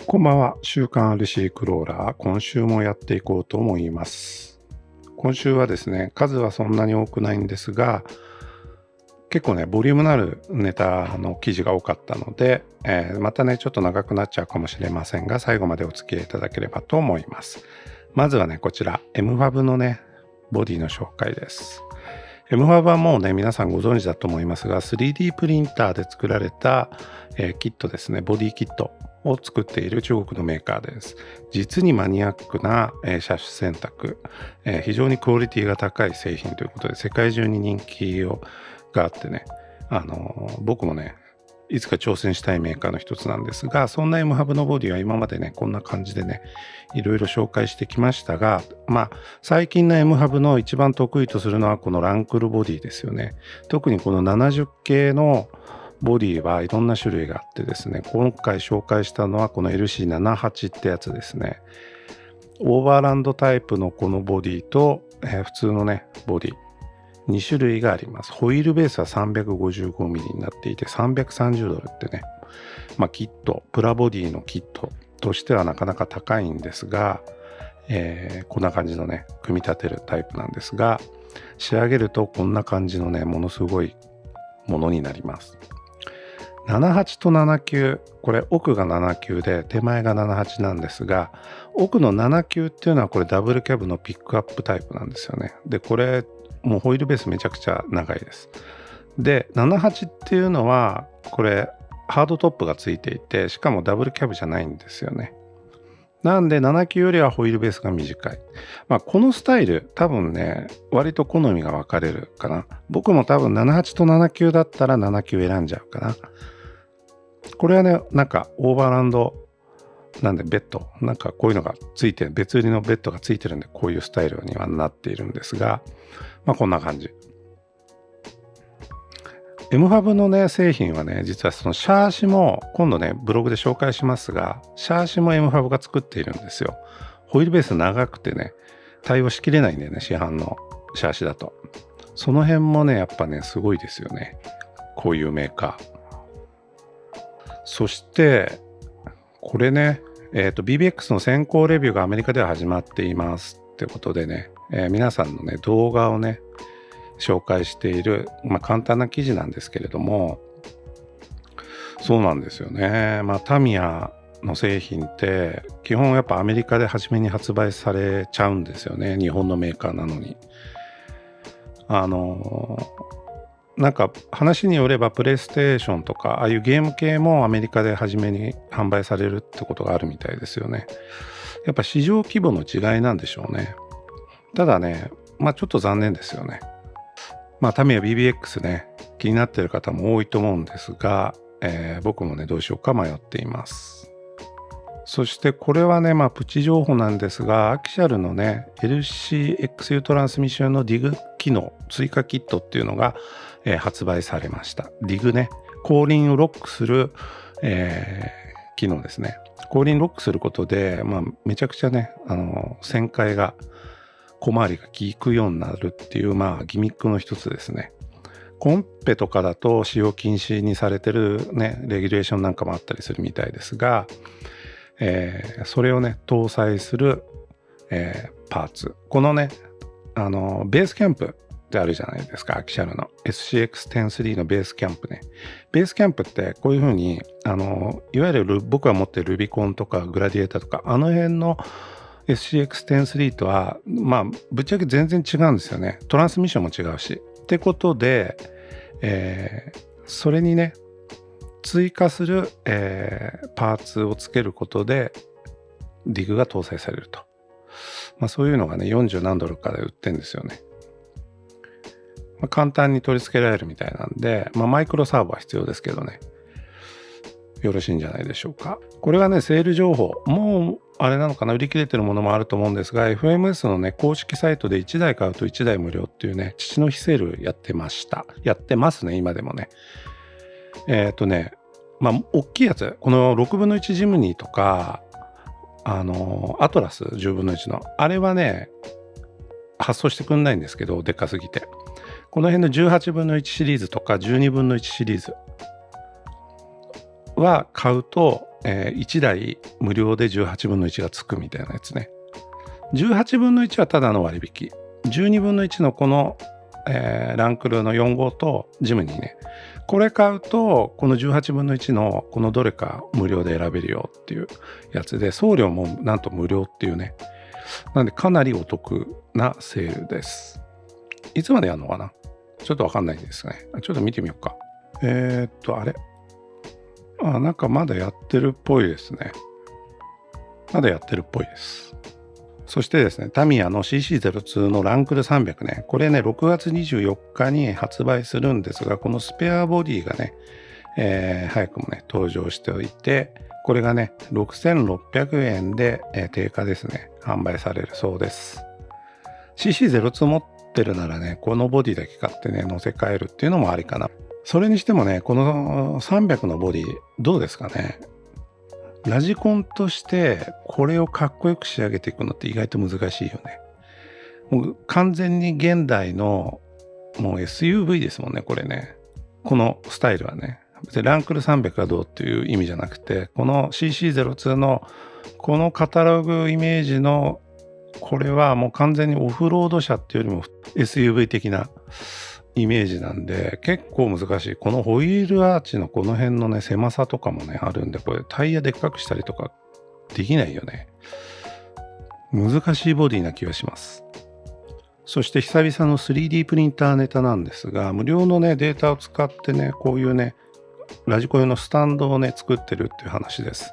こんばんは。週刊 RC クローラー、今週もやっていこうと思います。今週はですね、数はそんなに多くないんですが、結構ね、ボリュームのあるネタの記事が多かったので、またね、ちょっと長くなっちゃうかもしれませんが、最後までお付き合いいただければと思います。まずはね、こちら、MFAB のね、ボディの紹介です。MFAB はもうね、皆さんご存知だと思いますが、3D プリンターで作られた、キットですね、ボディキットを作っている中国のメーカーです。実にマニアックな、車種選択、非常にクオリティが高い製品ということで、世界中に人気があってね、僕もね、いつか挑戦したいメーカーの一つなんですが、そんな MFAB のボディは今までね、こんな感じでね、いろいろ紹介してきましたが、最近の MFAB の一番得意とするのはこのランクルボディですよね。特にこの70系のボディはいろんな種類があってですね、今回紹介したのはこの LC78 ってやつですね。オーバーランドタイプのこのボディと、普通のね、ボディ。2種類があります。ホイールベースは 355mm になっていて330ドルってね、キット、プラボディのキットとしてはなかなか高いんですが、こんな感じのね、組み立てるタイプなんですが、仕上げるとこんな感じのね、ものすごいものになります。78と79、これ奥が79で手前が78なんですが、奥の79っていうのはこれダブルキャブのピックアップタイプなんですよね。で、これもうホイールベースめちゃくちゃ長いです。で、78っていうのはこれハードトップがついていて、しかもダブルキャブじゃないんですよね。なんで79よりはホイールベースが短い。このスタイル多分ね、割と好みが分かれるかな。僕も多分78と79だったら79選んじゃうかな。これはね、なんかオーバーランドなんでベッド、なんかこういうのがついてる、別売りのベッドがついてるんで、こういうスタイルにはなっているんですが、こんな感じ。MFAB のね、製品はね、実はそのシャーシも、今度ね、ブログで紹介しますが、シャーシも MFAB が作っているんですよ。ホイールベース長くてね、対応しきれないんだよね、市販のシャーシだと。その辺もね、やっぱね、すごいですよね。こういうメーカー。そして、これね、BBX の先行レビューがアメリカでは始まっていますってことでね、皆さんのね、動画をね、紹介している、簡単な記事なんですけれども、そうなんですよね。タミヤの製品って基本やっぱアメリカで初めに発売されちゃうんですよね。日本のメーカーなのに。なんか話によればプレイステーションとかああいうゲーム系もアメリカで初めに販売されるってことがあるみたいですよね。やっぱ市場規模の違いなんでしょうね。ただね、ちょっと残念ですよね。タミヤ BBX ね、気になっている方も多いと思うんですが、僕もね、どうしようか迷っています。そしてこれはね、プチ情報なんですが、アキシャルのね、LCXU トランスミッションの DIG 機能、追加キットっていうのが、発売されました。DIG ね、後輪をロックする、機能ですね。後輪ロックすることで、めちゃくちゃね、旋回が、小回りが効くようになるっていう、ギミックの一つですね。コンペとかだと使用禁止にされてるね、レギュレーションなんかもあったりするみたいですが、それをね、搭載する、パーツ。このね、ベースキャンプってあるじゃないですか、アキシャルの SCX-103 のベースキャンプね。ベースキャンプってこういうふうに、いわゆる僕が持ってるルビコンとかグラディエーターとか、あの辺のSCX-103 とは、ぶっちゃけ全然違うんですよね。トランスミッションも違うし。ってことで、それにね、追加する、パーツをつけることで、DIG が搭載されると。そういうのがね、40何ドルかで売ってんですよね。簡単に取り付けられるみたいなんで、マイクロサーバー必要ですけどね。よろしいんじゃないでしょうか。これはね、セール情報、もうあれなのかな、売り切れてるものもあると思うんですが、FMS のね、公式サイトで1台買うと1台無料っていうね、父の日セールやってました。やってますね、今でもね。大きいやつ、この6分の1ジムニーとか、アトラス10分の1の、あれはね、発送してくんないんですけど、でっかすぎて。この辺の18分の1シリーズとか12分の1シリーズは買うと、1台無料で18分の1がつくみたいなやつね。18分の1はただの割引。12分の1のこの、ランクルの4号とジムニーね。これ買うと、この18分の1のこのどれか無料で選べるよっていうやつで、送料もなんと無料っていうね。なんでかなりお得なセールです。いつまでやるのかな？ちょっとわかんないですね。ちょっと見てみようか。あれ？なんかまだやってるっぽいですね。まだやってるっぽいです。そしてですね、タミヤの CC02 のランクル300ね、これね、6月24日に発売するんですが、このスペアボディがね、早くもね、登場しておいて、これがね、6600円で、定価ですね、販売されるそうです。CC02 持ってるならね、このボディだけ買ってね、乗せ替えるっていうのもありかな。それにしてもね、この300のボディ、どうですかね。ラジコンとしてこれをかっこよく仕上げていくのって意外と難しいよね。もう完全に現代のもう SUV ですもんね、これね。このスタイルはね。別にランクル300がどうっていう意味じゃなくて、この CC02 のこのカタログイメージのこれはもう完全にオフロード車っていうよりも SUV 的なイメージなんで結構難しい。このホイールアーチのこの辺のね狭さとかもねあるんで、これタイヤでっかくしたりとかできないよね。難しいボディな気がします。そして久々の 3D プリンターネタなんですが、無料のねデータを使ってねこういうねラジコン用のスタンドをね作ってるっていう話です。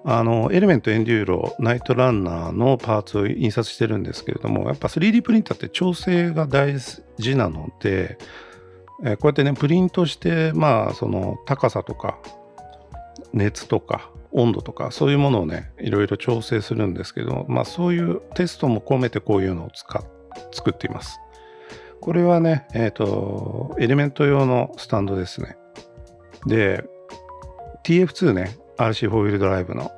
エレメントエンデューロナイトランナーのパーツを印刷してるんですけれども、やっぱ 3D プリンターって調整が大事なので、こうやってねプリントしてその高さとか熱とか温度とかそういうものをねいろいろ調整するんですけど、そういうテストも込めてこういうのを作っています。これはねエレメント用のスタンドですね。で TF2 ねRC フォーウィールドライブの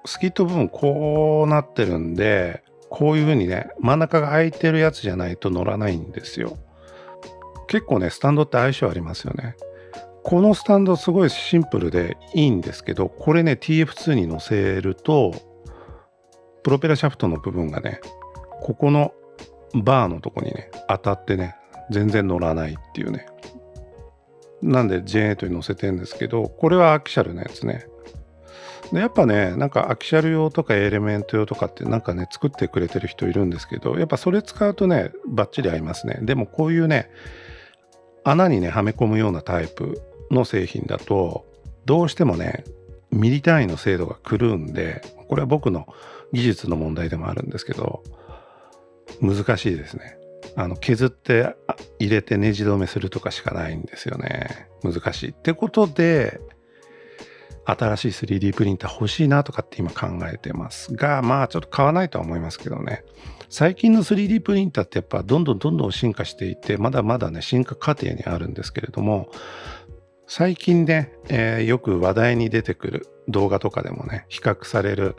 スキット部分こうなってるんで、こういう風にね真ん中が空いてるやつじゃないと乗らないんですよ。結構ねスタンドって相性ありますよね。このスタンドすごいシンプルでいいんですけど、これね TF2 に乗せるとプロペラシャフトの部分がねここのバーのとこにね当たってね全然乗らないっていうね。なんで J8 に乗せてるんですけど、これはアキシャルのやつね。でやっぱねなんかアキシャル用とかエレメント用とかってなんかね作ってくれてる人いるんですけど、やっぱそれ使うとねバッチリ合いますね。でもこういうね穴にねはめ込むようなタイプの製品だとどうしてもねミリ単位の精度が狂うんで、これは僕の技術の問題でもあるんですけど難しいですね。削って入れてネジ止めするとかしかないんですよね。難しいってことで新しい 3D プリンター欲しいなとかって今考えてますが、ちょっと買わないとは思いますけどね。最近の 3D プリンターってやっぱどんどん進化していて、まだまだね進化過程にあるんですけれども、最近ね、よく話題に出てくる動画とかでもね比較される、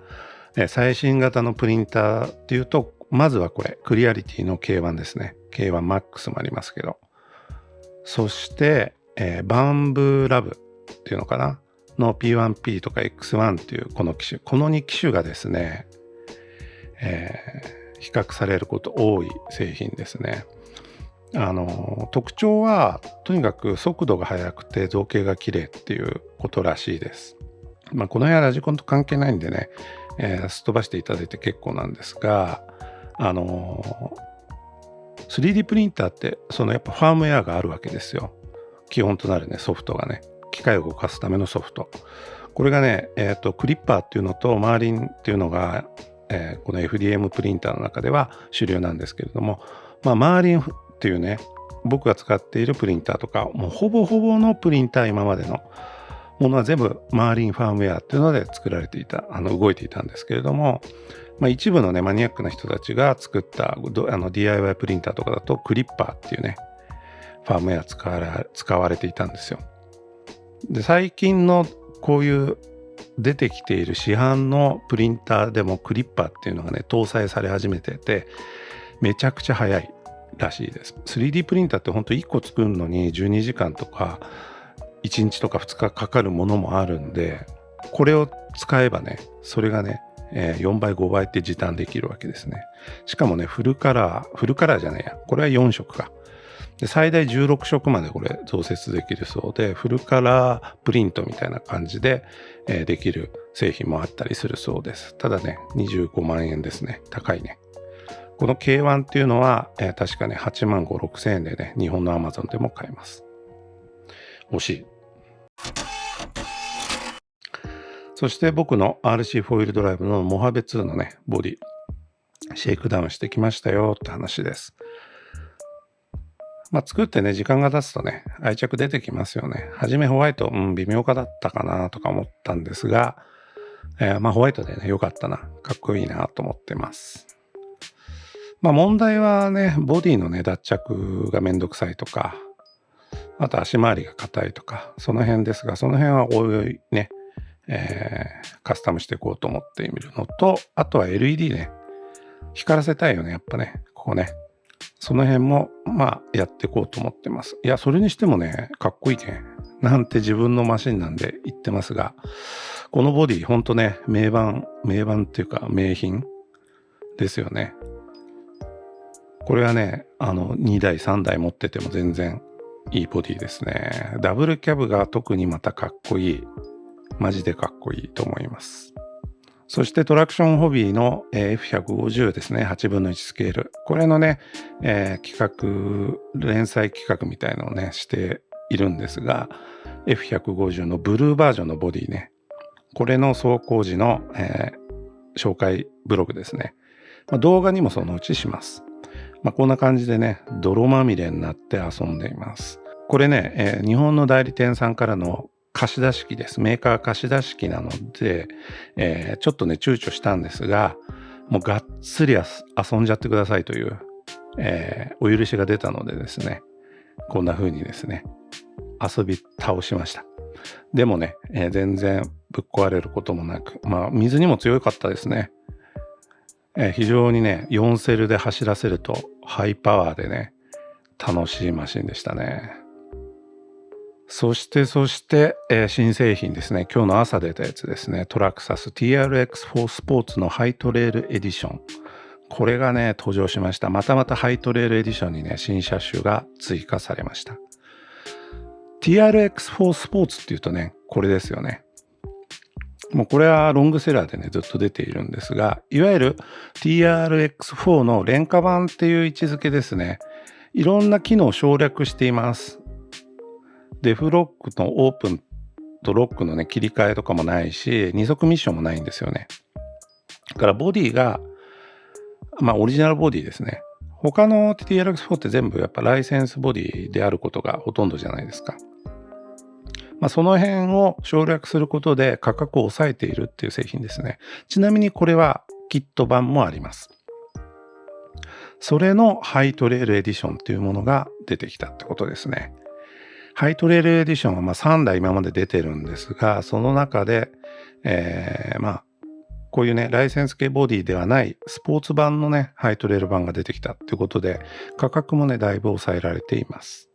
最新型のプリンターっていうと、まずはこれクリアリティの K1 ですね。 K1MAX もありますけど、そして、バンブーラブっていうのかなの P1P とか X1 っていうこの機種、この2機種がですね、比較されること多い製品ですね。特徴はとにかく速度が速くて造形が綺麗っていうことらしいです。この辺はラジコンと関係ないんでね、すっ飛ばしていただいて結構なんですが、3D プリンターってやっぱファームウェアがあるわけですよ。基本となるねソフトがね、機械を動かすためのソフト。これがね、クリッパーっていうのとマーリンっていうのが、この FDM プリンターの中では主流なんですけれども、マーリンっていうね僕が使っているプリンターとかもうほぼほぼのプリンター今までのものは全部マーリンファームウェアっていうので作られていた動いていたんですけれども、一部のねマニアックな人たちが作ったDIY プリンターとかだとクリッパーっていうねファームウェア使われていたんですよ。で最近のこういう出てきている市販のプリンターでもクリッパーっていうのがね搭載され始めててめちゃくちゃ早いらしいです。 3D プリンターってほんと1個作るのに12時間とか1日とか2日かかるものもあるんで、これを使えばね、それがね、4倍5倍って時短できるわけですね。しかもね、フルカラーじゃないや、これは4色か。で最大16色までこれ増設できるそうで、フルカラープリントみたいな感じで、できる製品もあったりするそうです。ただね、25万円ですね。高いね。この K1 っていうのは、確かね、8万5、6千円でね、日本の Amazon でも買えます。欲しい。そして僕の RC フォイルドライブのモハベ2のね、ボディ、シェイクダウンしてきましたよって話です。作ってね、時間が経つとね、愛着出てきますよね。はじめホワイト、微妙化だったかなとか思ったんですが、ホワイトでね、良かったな。かっこいいなと思ってます。問題はね、ボディのね、脱着がめんどくさいとか、あと足回りが硬いとか、その辺ですが、その辺はおいおいね、カスタムしていこうと思ってみるのと、あとは LED ね、光らせたいよね、やっぱね、ここね。その辺もやっていこうと思ってます。いや、それにしてもね、かっこいいね。なんて自分のマシンなんで言ってますが、このボディほんとね、名盤っていうか名品ですよね。これはね、2台3台持ってても全然いいボディですね。ダブルキャブが特にまたかっこいい。マジでかっこいいと思います。そしてトラクションホビーの F150 ですね。8分の1スケール。これのね、連載企画みたいのをね、しているんですが、F150 のブルーバージョンのボディね。これの走行時の、紹介ブログですね。動画にもそのうちします。こんな感じでね、泥まみれになって遊んでいます。これね、日本の代理店さんからの貸し出し機です。メーカー貸し出し機なので、ちょっとね、躊躇したんですが、もうがっつり遊んじゃってくださいという、お許しが出たのでですね、こんな風にですね、遊び倒しました。でもね、全然ぶっ壊れることもなく、水にも強かったですね。非常にね、4セルで走らせるとハイパワーでね、楽しいマシンでしたね。そして、新製品ですね。今日の朝出たやつですね。トラクサス TRX4 スポーツのハイトレールエディション。これがね、登場しました。またハイトレールエディションにね、新車種が追加されました。TRX4 スポーツっていうとね、これですよね。もうこれはロングセラーでね、ずっと出ているんですが、いわゆる TRX4 の廉価版っていう位置づけですね。いろんな機能を省略しています。デフロックのオープンとロックのね、切り替えとかもないし、二足ミッションもないんですよね。だからボディが、オリジナルボディですね。他の TRX4 って全部やっぱライセンスボディであることがほとんどじゃないですか。その辺を省略することで価格を抑えているっていう製品ですね。ちなみにこれはキット版もあります。それのハイトレールエディションっていうものが出てきたってことですね。ハイトレールエディションは3台今まで出てるんですが、その中で、こういうね、ライセンス系ボディではないスポーツ版のね、ハイトレール版が出てきたっていうことで、価格もね、だいぶ抑えられています。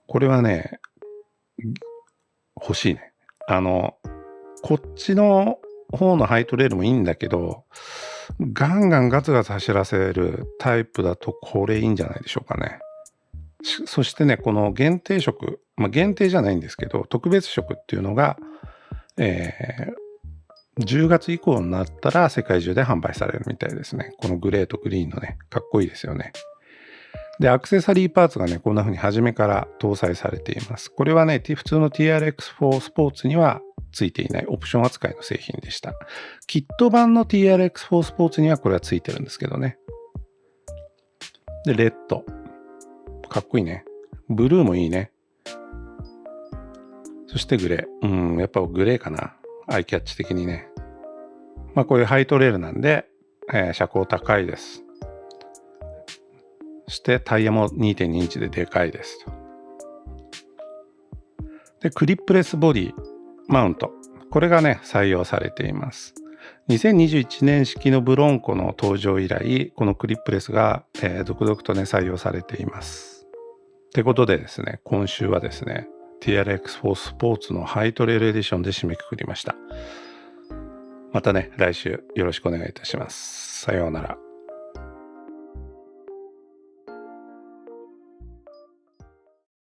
これはね、欲しいね。こっちの方のハイトレールもいいんだけど、ガンガンガツガツ走らせるタイプだとこれいいんじゃないでしょうかね。そしてね、この限定色、限定じゃないんですけど、特別色っていうのが、10月以降になったら世界中で販売されるみたいですね。このグレーとグリーンのね、かっこいいですよね。で、アクセサリーパーツがね、こんな風に初めから搭載されています。これはね、普通の TRX4 スポーツにはついていないオプション扱いの製品でした。キット版の TRX4 スポーツにはこれはついてるんですけどね。で、レッド。かっこいいね。ブルーもいいね。そしてグレー。やっぱグレーかな。アイキャッチ的にね。こういうハイトレールなんで、車高高いです。そしてタイヤも 2.2 インチででかいです。で、クリップレスボディマウント。これがね、採用されています。2021年式のブロンコの登場以来、このクリップレスが、続々とね、採用されています。ってことでですね、今週はですね、TRX4 スポーツのハイトレイルエディションで締めくくりました。またね、来週よろしくお願いいたします。さようなら。